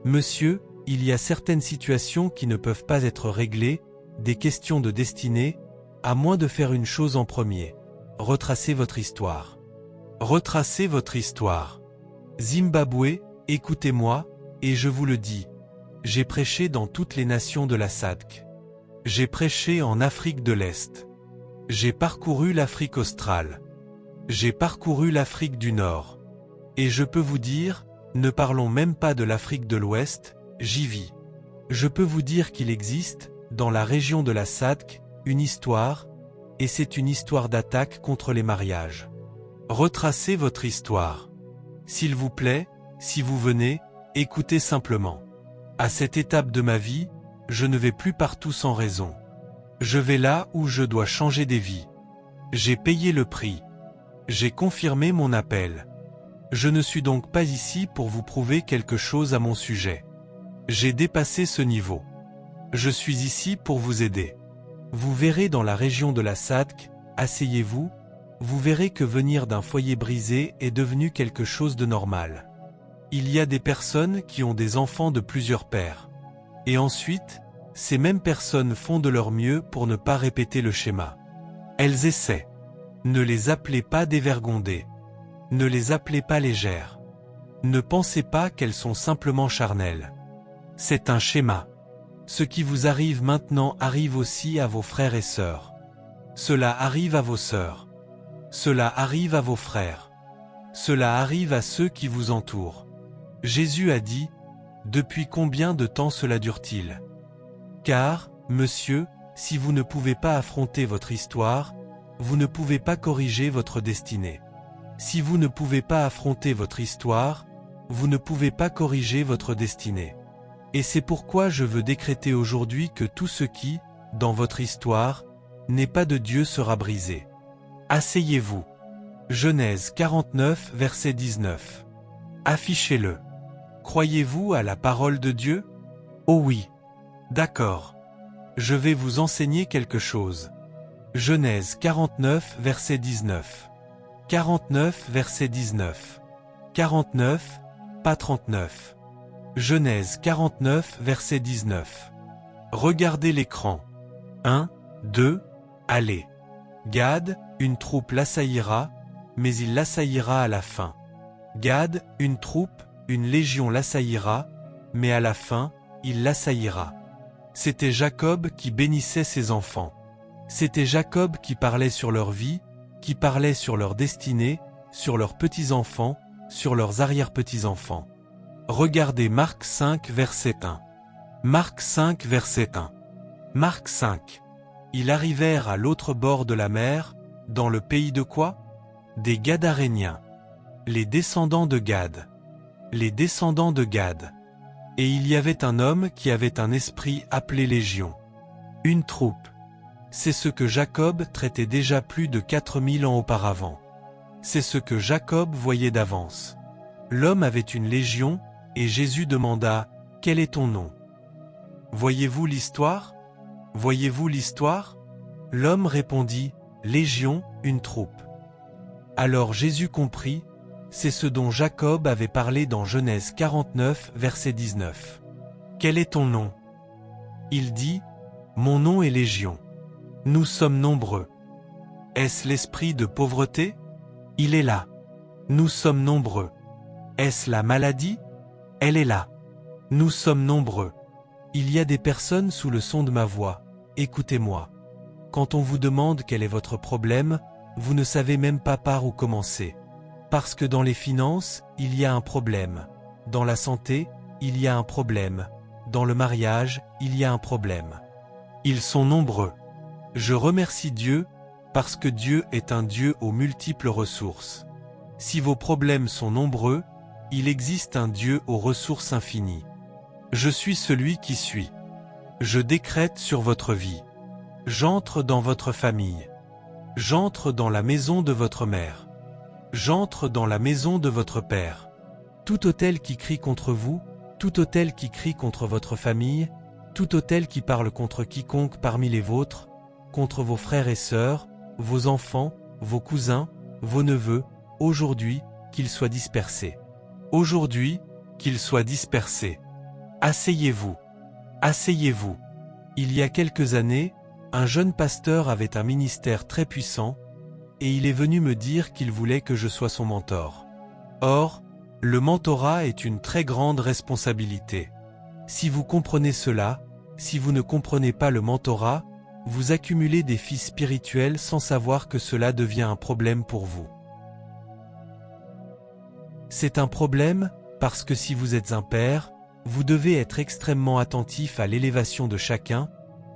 Monsieur, il y a certaines situations qui ne peuvent pas être réglées, des questions de destinée, à moins de faire une chose en premier. Retracez votre histoire. Retracez votre histoire. Zimbabwe, écoutez-moi, et je vous le dis. J'ai prêché dans toutes les nations de la SADC. J'ai prêché en Afrique de l'Est. J'ai parcouru l'Afrique australe. J'ai parcouru l'Afrique du Nord. Et je peux vous dire, ne parlons même pas de l'Afrique de l'Ouest, j'y vis. Je peux vous dire qu'il existe, dans la région de la SADC, une histoire, et c'est une histoire d'attaque contre les mariages. Retracez votre histoire. S'il vous plaît, si vous venez, écoutez simplement. À cette étape de ma vie, je ne vais plus partout sans raison. Je vais là où je dois changer des vies. J'ai payé le prix. J'ai confirmé mon appel. Je ne suis donc pas ici pour vous prouver quelque chose à mon sujet. J'ai dépassé ce niveau. Je suis ici pour vous aider. Vous verrez dans la région de la SADC, asseyez-vous, vous verrez que venir d'un foyer brisé est devenu quelque chose de normal. Il y a des personnes qui ont des enfants de plusieurs pères. Et ensuite, ces mêmes personnes font de leur mieux pour ne pas répéter le schéma. Elles essaient. Ne les appelez pas dévergondées. Ne les appelez pas légères. Ne pensez pas qu'elles sont simplement charnelles. C'est un schéma. Ce qui vous arrive maintenant arrive aussi à vos frères et sœurs. Cela arrive à vos sœurs. Cela arrive à vos frères. Cela arrive à ceux qui vous entourent. Jésus a dit, « Depuis combien de temps cela dure-t-il ? Car, monsieur, si vous ne pouvez pas affronter votre histoire, vous ne pouvez pas corriger votre destinée. Si vous ne pouvez pas affronter votre histoire, vous ne pouvez pas corriger votre destinée. Et c'est pourquoi je veux décréter aujourd'hui que tout ce qui, dans votre histoire, n'est pas de Dieu sera brisé. Asseyez-vous. Genèse 49, verset 19. Affichez-le. Croyez-vous à la parole de Dieu? Oh oui. D'accord. Je vais vous enseigner quelque chose. Genèse 49, verset 19. 49, verset 19. 49, pas 39. Genèse 49, verset 19. Regardez l'écran. 1, 2, allez. Gad, une troupe l'assaillira, mais il l'assaillira à la fin. Gad, une troupe, une légion l'assaillira, mais à la fin, il l'assaillira. C'était Jacob qui bénissait ses enfants. C'était Jacob qui parlait sur leur vie, qui parlait sur leur destinée, sur leurs petits-enfants, sur leurs arrière-petits-enfants. Regardez Marc 5, verset 1. Marc 5, verset 1. Marc 5. Ils arrivèrent à l'autre bord de la mer, dans le pays de quoi? Des Gadaréniens. Les descendants de Gad. Les descendants de Gad. Et il y avait un homme qui avait un esprit appelé Légion. Une troupe. C'est ce que Jacob traitait déjà plus de 4000 ans auparavant. C'est ce que Jacob voyait d'avance. L'homme avait une légion, et Jésus demanda, « Quel est ton nom ?» Voyez-vous l'histoire? Voyez-vous l'histoire? L'homme répondit, « Légion, une troupe. » Alors Jésus comprit, c'est ce dont Jacob avait parlé dans Genèse 49, verset 19. « Quel est ton nom ?» Il dit, « Mon nom est Légion. Nous sommes nombreux. » Est-ce l'esprit de pauvreté? Il est là. Nous sommes nombreux. Est-ce la maladie? Elle est là. Nous sommes nombreux. Il y a des personnes sous le son de ma voix. Écoutez-moi. Quand on vous demande quel est votre problème, vous ne savez même pas par où commencer. Parce que dans les finances, il y a un problème. Dans la santé, il y a un problème. Dans le mariage, il y a un problème. Ils sont nombreux. Je remercie Dieu, parce que Dieu est un Dieu aux multiples ressources. Si vos problèmes sont nombreux, il existe un Dieu aux ressources infinies. Je suis celui qui suis. Je décrète sur votre vie. J'entre dans votre famille. J'entre dans la maison de votre mère. J'entre dans la maison de votre père. Tout autel qui crie contre vous, tout autel qui crie contre votre famille, tout autel qui parle contre quiconque parmi les vôtres, contre vos frères et sœurs, vos enfants, vos cousins, vos neveux, aujourd'hui, qu'ils soient dispersés. Aujourd'hui, qu'ils soient dispersés. Asseyez-vous. Asseyez-vous. Il y a quelques années, un jeune pasteur avait un ministère très puissant, et il est venu me dire qu'il voulait que je sois son mentor. Or, le mentorat est une très grande responsabilité. Si vous comprenez cela, si vous ne comprenez pas le mentorat, vous accumulez des fils spirituels sans savoir que cela devient un problème pour vous. C'est un problème, parce que si vous êtes un père, vous devez être extrêmement attentif à l'élévation de chacun,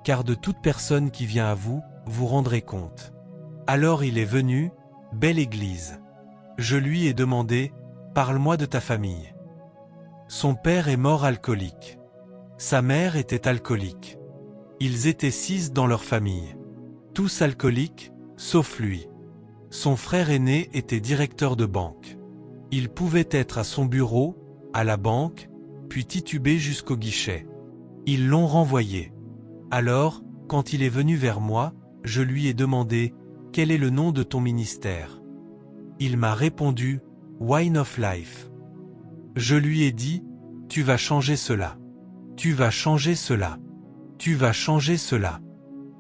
car de toute personne qui vient à vous, vous rendrez compte. Alors il est venu, belle Église. Je lui ai demandé, parle-moi de ta famille. Son père est mort alcoolique. Sa mère était alcoolique. Ils étaient 6 dans leur famille. Tous alcooliques, sauf lui. Son frère aîné était directeur de banque. Il pouvait être à son bureau, à la banque, puis tituber jusqu'au guichet. Ils l'ont renvoyé. Alors, quand il est venu vers moi, je lui ai demandé « Quel est le nom de ton ministère ?» Il m'a répondu « Wine of Life ». Je lui ai dit « Tu vas changer cela. Tu vas changer cela. Tu vas changer cela.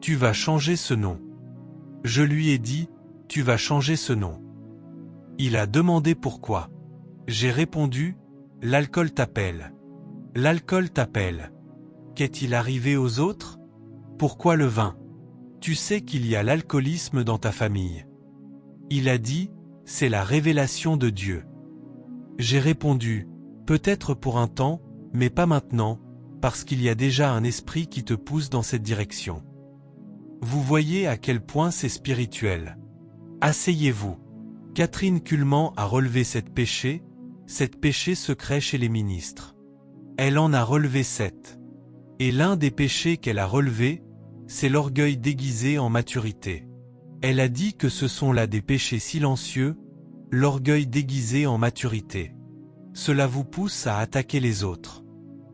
Tu vas changer ce nom. » Je lui ai dit « Tu vas changer ce nom. » Il a demandé pourquoi. J'ai répondu « L'alcool t'appelle. L'alcool t'appelle. Qu'est-il arrivé aux autres? Pourquoi le vin? Tu sais qu'il y a l'alcoolisme dans ta famille. » Il a dit « C'est la révélation de Dieu. » J'ai répondu « Peut-être pour un temps, mais pas maintenant, parce qu'il y a déjà un esprit qui te pousse dans cette direction. » Vous voyez à quel point c'est spirituel. Asseyez-vous. Catherine Kuhlman a relevé cette péché secret chez les ministres. Elle en a relevé 7. Et l'un des péchés qu'elle a relevés, c'est l'orgueil déguisé en maturité. Elle a dit que ce sont là des péchés silencieux, l'orgueil déguisé en maturité. Cela vous pousse à attaquer les autres.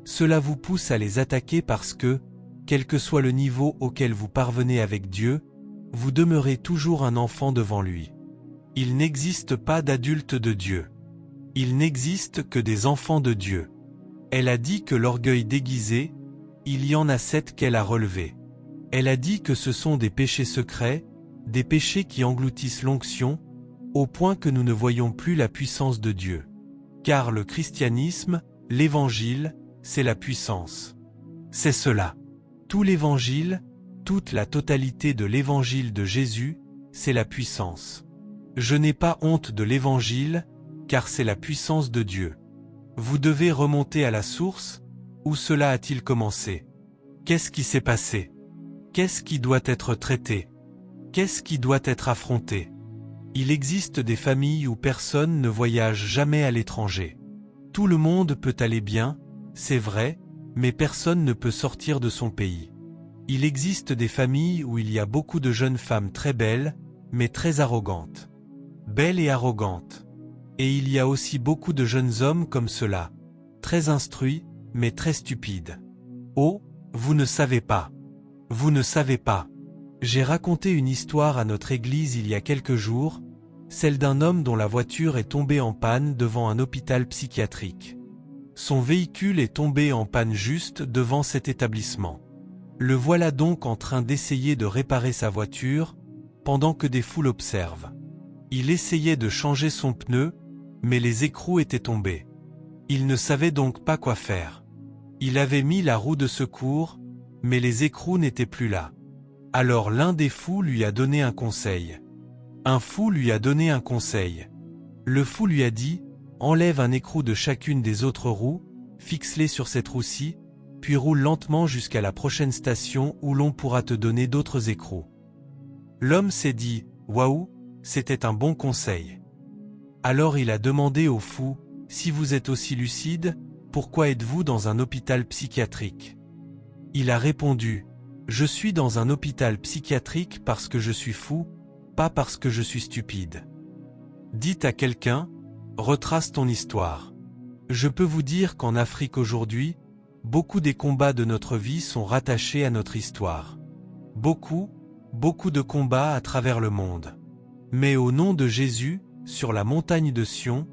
Cela vous pousse à les attaquer parce que, quel que soit le niveau auquel vous parvenez avec Dieu, vous demeurez toujours un enfant devant lui. Il n'existe pas d'adulte de Dieu. Il n'existe que des enfants de Dieu. Elle a dit que l'orgueil déguisé, il y en a 7 qu'elle a relevés. Elle a dit que ce sont des péchés secrets, des péchés qui engloutissent l'onction, au point que nous ne voyons plus la puissance de Dieu. Car le christianisme, l'évangile, c'est la puissance. C'est cela. Tout l'évangile, toute la totalité de l'évangile de Jésus, c'est la puissance. Je n'ai pas honte de l'évangile, car c'est la puissance de Dieu. Vous devez remonter à la source. Où cela a-t-il commencé? Qu'est-ce qui s'est passé? Qu'est-ce qui doit être traité? Qu'est-ce qui doit être affronté? Il existe des familles où personne ne voyage jamais à l'étranger. Tout le monde peut aller bien, c'est vrai, mais personne ne peut sortir de son pays. Il existe des familles où il y a beaucoup de jeunes femmes très belles, mais très arrogantes. Belles et arrogantes. Et il y a aussi beaucoup de jeunes hommes comme cela, très instruits, mais très stupides. Oh, vous ne savez pas. Vous ne savez pas. J'ai raconté une histoire à notre église il y a quelques jours, celle d'un homme dont la voiture est tombée en panne devant un hôpital psychiatrique. Son véhicule est tombé en panne juste devant cet établissement. Le voilà donc en train d'essayer de réparer sa voiture, pendant que des foules observent. Il essayait de changer son pneu, mais les écrous étaient tombés. Il ne savait donc pas quoi faire. Il avait mis la roue de secours, mais les écrous n'étaient plus là. Alors l'un des fous lui a donné un conseil. Un fou lui a donné un conseil. Le fou lui a dit « Enlève un écrou de chacune des autres roues, fixe-les sur cette roue-ci, puis roule lentement jusqu'à la prochaine station où l'on pourra te donner d'autres écrous. » L'homme s'est dit « Waouh, c'était un bon conseil. » Alors il a demandé au fou « Si vous êtes aussi lucide, pourquoi êtes-vous dans un hôpital psychiatrique ?» Il a répondu « Je suis dans un hôpital psychiatrique parce que je suis fou, pas parce que je suis stupide. » Dites à quelqu'un « Retrace ton histoire. » Je peux vous dire qu'en Afrique aujourd'hui, beaucoup des combats de notre vie sont rattachés à notre histoire. Beaucoup de combats à travers le monde. Mais au nom de Jésus, sur la montagne de Sion,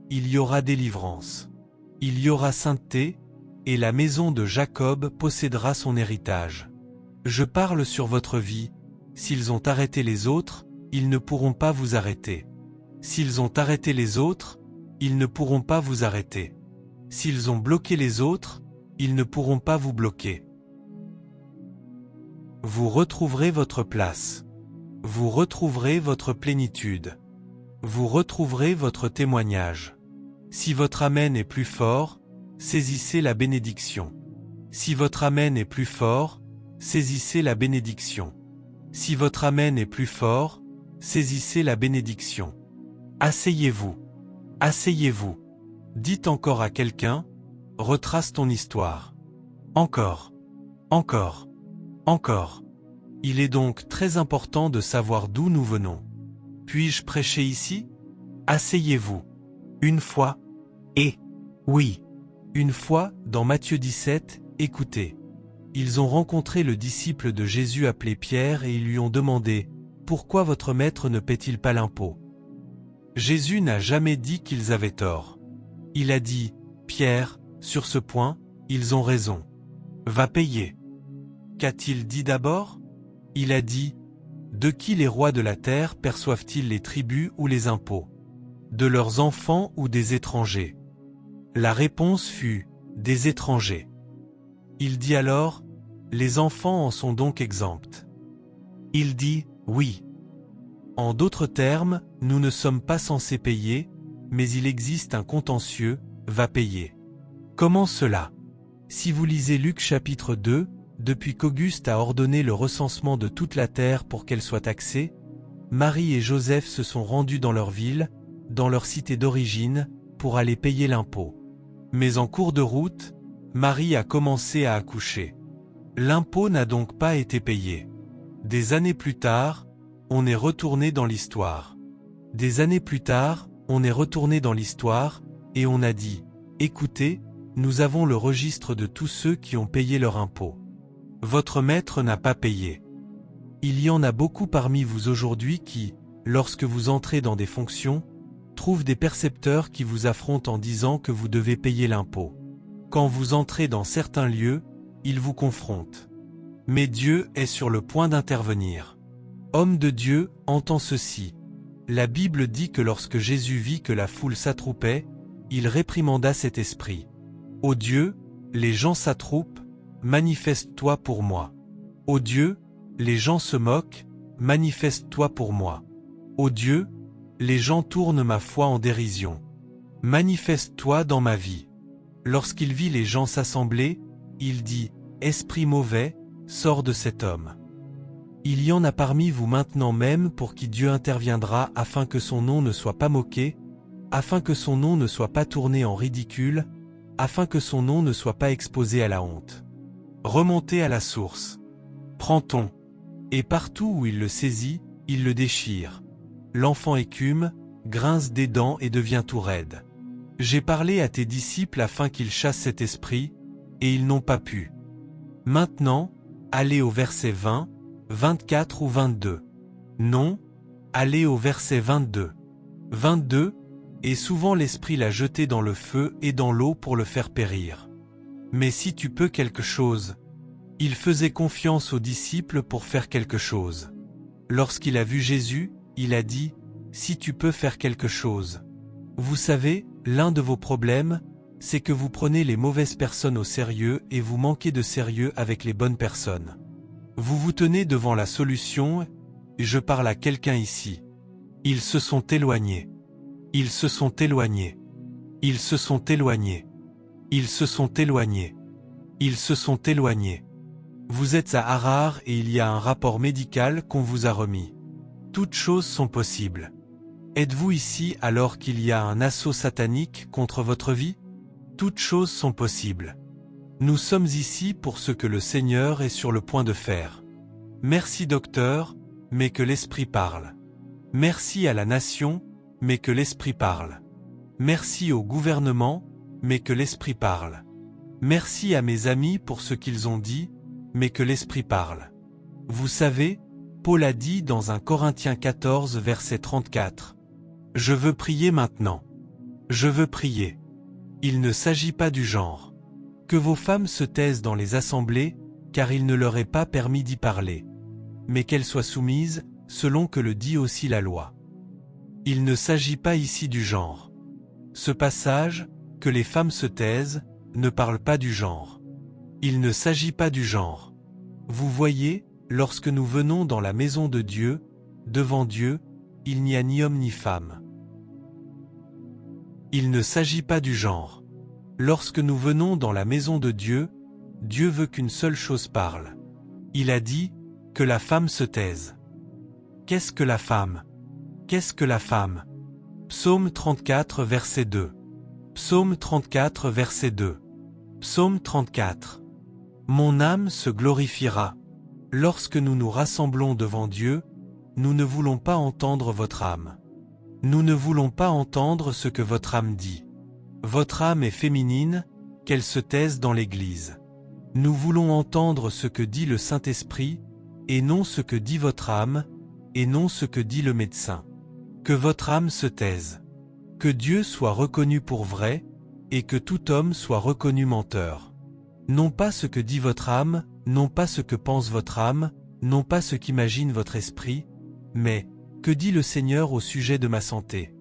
il y aura délivrance. Il y aura sainteté, et la maison de Jacob possédera son héritage. Je parle sur votre vie, s'ils ont arrêté les autres, ils ne pourront pas vous arrêter. S'ils ont arrêté les autres, ils ne pourront pas vous arrêter. S'ils ont bloqué les autres, ils ne pourront pas vous bloquer. Vous retrouverez votre place. Vous retrouverez votre plénitude. Vous retrouverez votre témoignage. Si votre Amen est plus fort, saisissez la bénédiction. Si votre Amen est plus fort, saisissez la bénédiction. Si votre Amen est plus fort, saisissez la bénédiction. Asseyez-vous. Asseyez-vous. Dites encore à quelqu'un, retrace ton histoire. Encore. Encore. Encore. Il est donc très important de savoir d'où nous venons. Puis-je prêcher ici? Asseyez-vous. Une fois. Et, oui. Une fois, dans Matthieu 17, écoutez. Ils ont rencontré le disciple de Jésus appelé Pierre et ils lui ont demandé « Pourquoi votre maître ne paie-t-il pas l'impôt » Jésus n'a jamais dit qu'ils avaient tort. Il a dit « Pierre, sur ce point, ils ont raison. Va payer. » Qu'a-t-il dit d'abord? Il a dit « De qui les rois de la terre perçoivent-ils les tributs ou les impôts? De leurs enfants ou des étrangers ?» La réponse fut « Des étrangers. » Il dit alors « Les enfants en sont donc exempts. » Il dit « Oui. » En d'autres termes, nous ne sommes pas censés payer, mais il existe un contentieux, va payer. Comment cela? Si vous lisez Luc chapitre 2, depuis qu'Auguste a ordonné le recensement de toute la terre pour qu'elle soit taxée, Marie et Joseph se sont rendus dans leur ville, dans leur cité d'origine, pour aller payer l'impôt. Mais en cours de route, Marie a commencé à accoucher. L'impôt n'a donc pas été payé. Des années plus tard, on est retourné dans l'histoire. Des années plus tard, on est retourné dans l'histoire, et on a dit, écoutez, nous avons le registre de tous ceux qui ont payé leur impôt. Votre maître n'a pas payé. Il y en a beaucoup parmi vous aujourd'hui qui, lorsque vous entrez dans des fonctions, trouvent des percepteurs qui vous affrontent en disant que vous devez payer l'impôt. Quand vous entrez dans certains lieux, ils vous confrontent. Mais Dieu est sur le point d'intervenir. Homme de Dieu, entend ceci. La Bible dit que lorsque Jésus vit que la foule s'attroupait, il réprimanda cet esprit. Ô Dieu, les gens s'attroupent, manifeste-toi pour moi. Ô Dieu, les gens se moquent, manifeste-toi pour moi. Ô Dieu, les gens tournent ma foi en dérision. Manifeste-toi dans ma vie. Lorsqu'il vit les gens s'assembler, il dit, Esprit mauvais, sors de cet homme. Il y en a parmi vous maintenant même pour qui Dieu interviendra afin que son nom ne soit pas moqué, afin que son nom ne soit pas tourné en ridicule, afin que son nom ne soit pas exposé à la honte. Remontez à la source. Prend-on. Et partout où il le saisit, il le déchire. L'enfant écume, grince des dents et devient tout raide. J'ai parlé à tes disciples afin qu'ils chassent cet esprit, et ils n'ont pas pu. Maintenant, allez au verset 20, 24 ou 22. Non, allez au verset 22. 22, et souvent l'esprit l'a jeté dans le feu et dans l'eau pour le faire périr. Mais si tu peux quelque chose, il faisait confiance aux disciples pour faire quelque chose. Lorsqu'il a vu Jésus, il a dit, si tu peux faire quelque chose. Vous savez, l'un de vos problèmes, c'est que vous prenez les mauvaises personnes au sérieux et vous manquez de sérieux avec les bonnes personnes. Vous vous tenez devant la solution, et je parle à quelqu'un ici. Ils se sont éloignés. Ils se sont éloignés. Ils se sont éloignés. Ils se sont éloignés. Ils se sont éloignés. Vous êtes à Harar et il y a un rapport médical qu'on vous a remis. Toutes choses sont possibles. Êtes-vous ici alors qu'il y a un assaut satanique contre votre vie? Toutes choses sont possibles. Nous sommes ici pour ce que le Seigneur est sur le point de faire. Merci docteur, mais que l'Esprit parle. Merci à la nation, mais que l'Esprit parle. Merci au gouvernement, mais que l'Esprit parle. Merci à mes amis pour ce qu'ils ont dit, mais que l'Esprit parle. Vous savez, Paul a dit dans 1 Corinthiens 14 verset 34. Je veux prier maintenant. Je veux prier. Il ne s'agit pas du genre. Que vos femmes se taisent dans les assemblées, car il ne leur est pas permis d'y parler. Mais qu'elles soient soumises, selon que le dit aussi la loi. Il ne s'agit pas ici du genre. Ce passage, que les femmes se taisent, ne parle pas du genre. Il ne s'agit pas du genre. Vous voyez, lorsque nous venons dans la maison de Dieu, devant Dieu, il n'y a ni homme ni femme. Il ne s'agit pas du genre. Lorsque nous venons dans la maison de Dieu, Dieu veut qu'une seule chose parle. Il a dit, que la femme se taise. Qu'est-ce que la femme? Qu'est-ce que la femme? Psaume 34 verset 2. Psaume 34 verset 2. Psaume 34. Mon âme se glorifiera. Lorsque nous nous rassemblons devant Dieu, nous ne voulons pas entendre votre âme. Nous ne voulons pas entendre ce que votre âme dit. Votre âme est féminine, qu'elle se taise dans l'Église. Nous voulons entendre ce que dit le Saint-Esprit, et non ce que dit votre âme, et non ce que dit le médecin. Que votre âme se taise. Que Dieu soit reconnu pour vrai, et que tout homme soit reconnu menteur. Non pas ce que dit votre âme, non pas ce que pense votre âme, non pas ce qu'imagine votre esprit, mais, que dit le Seigneur au sujet de ma santé?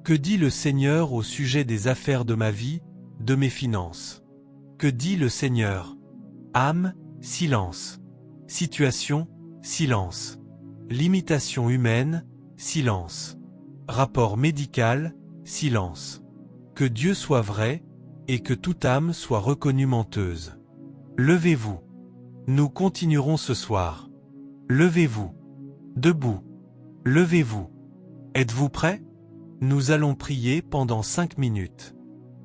Que dit le Seigneur au sujet des affaires de ma vie, de mes finances? Que dit le Seigneur? Âme, silence. Situation, silence. Limitation humaine, silence. Rapport médical, silence. Que Dieu soit vrai, et que toute âme soit reconnue menteuse. Levez-vous. Nous continuerons ce soir. Levez-vous. Debout. Levez-vous. Êtes-vous prêts? Nous allons prier pendant 5 minutes.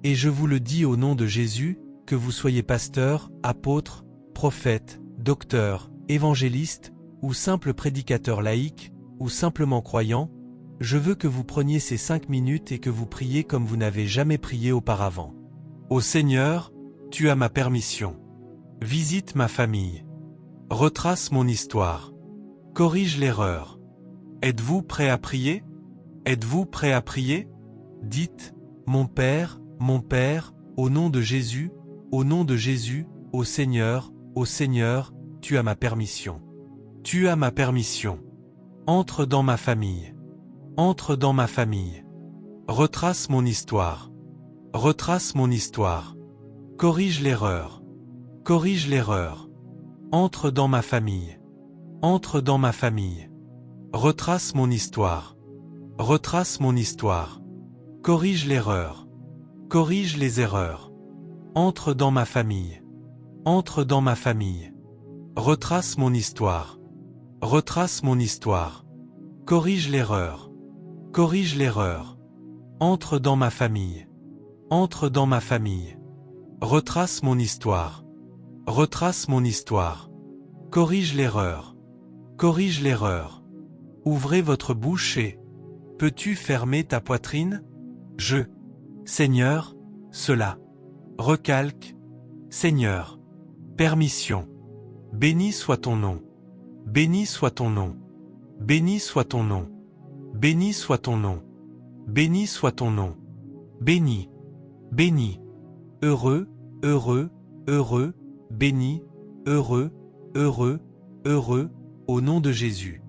Et je vous le dis au nom de Jésus, que vous soyez pasteur, apôtre, prophète, docteur, évangéliste, ou simple prédicateur laïque, ou simplement croyant, je veux que vous preniez ces 5 minutes et que vous priez comme vous n'avez jamais prié auparavant. Ô Seigneur, tu as ma permission. Visite ma famille. Retrace mon histoire. Corrige l'erreur. Êtes-vous prêt à prier? Êtes-vous prêt à prier? Dites, mon Père, au nom de Jésus, ô Seigneur, tu as ma permission. Tu as ma permission. Entre dans ma famille. Entre dans ma famille. Retrace mon histoire. Retrace mon histoire. Corrige l'erreur. Corrige l'erreur. Entre dans ma famille. Entre dans ma famille. Retrace mon histoire. Retrace mon histoire. Corrige l'erreur. Corrige les erreurs. Entre dans ma famille. Entre dans ma famille. Retrace mon histoire. Retrace mon histoire. Corrige l'erreur. Corrige l'erreur. Entre dans ma famille. Entre dans ma famille. Retrace mon histoire. Retrace mon histoire. Corrige l'erreur. Corrige l'erreur. Ouvrez votre bouche et... Peux-tu fermer ta poitrine? Seigneur, cela. Recalque. Seigneur. Permission. Béni soit ton nom. Béni soit ton nom. Béni soit ton nom. Béni soit ton nom. Béni soit ton nom. Béni. Béni. Heureux, heureux, heureux, béni, heureux, heureux, heureux, au nom de Jésus.